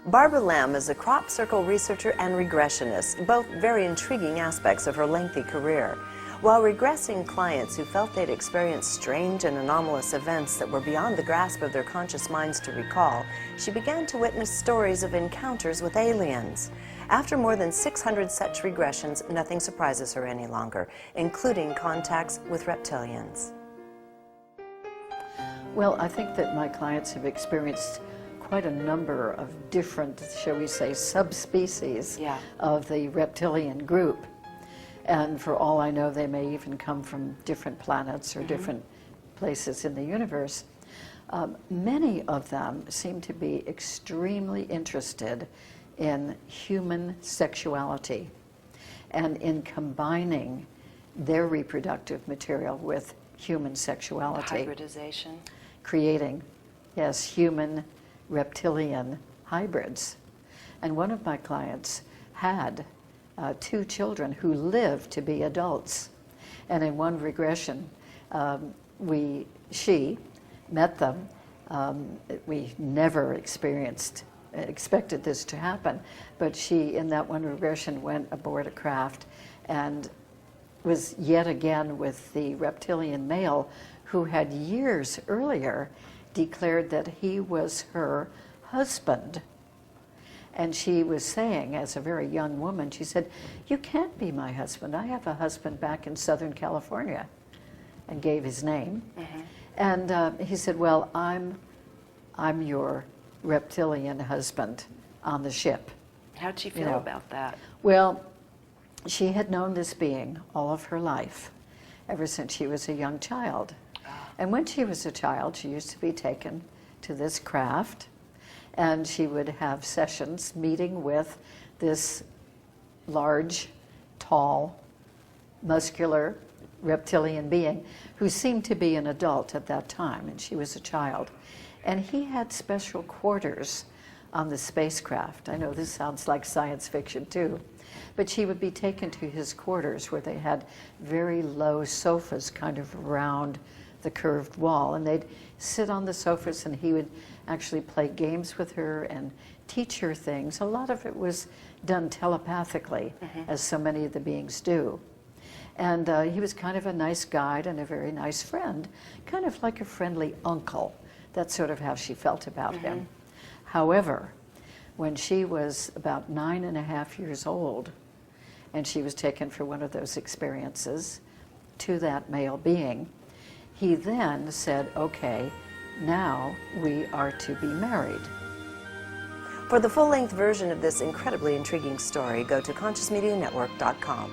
Barbara Lamb is a crop circle researcher and regressionist, both very intriguing aspects of her lengthy career. While regressing clients who felt they'd experienced strange and anomalous events that were beyond the grasp of their conscious minds to recall, she began to witness stories of encounters with aliens. After more than 600 such regressions, nothing surprises her any longer, including contacts with reptilians. Well, I think that my clients have experienced quite a number of different, shall we say, subspecies of the reptilian group. And for all I know, they may even come from different planets or different places in the universe. Many of them seem to be extremely interested in human sexuality and in combining their reproductive material with human sexuality. Hybridization. Creating, yes, human reptilian hybrids. And one of my clients had 2 children who lived to be adults. And in one regression, she met them. We never expected this to happen, but she, in that one regression, went aboard a craft and was yet again with the reptilian male who had years earlier declared that he was her husband. And she was saying, as a very young woman, she said, "You can't be my husband. I have a husband back in Southern California," and gave his name. And he said, "Well, I'm your reptilian husband on the ship." How'd she feel about that? Well, she had known this being all of her life, ever since she was a young child. And when she was a child, she used to be taken to this craft, and she would have sessions meeting with this large, tall, muscular reptilian being who seemed to be an adult at that time, and she was a child. And he had special quarters on the spacecraft. I know this sounds like science fiction too, but she would be taken to his quarters where they had very low sofas kind of around the curved wall, and they'd sit on the sofas and he would actually play games with her and teach her things. A lot of it was done telepathically, as so many of the beings do. And he was kind of a nice guide and a very nice friend, kind of like a friendly uncle. That's sort of how she felt about him. However, when she was about 9.5 years old, and she was taken for one of those experiences to that male being, he then said, "Okay, now we are to be married." For the full-length version of this incredibly intriguing story, go to ConsciousMediaNetwork.com.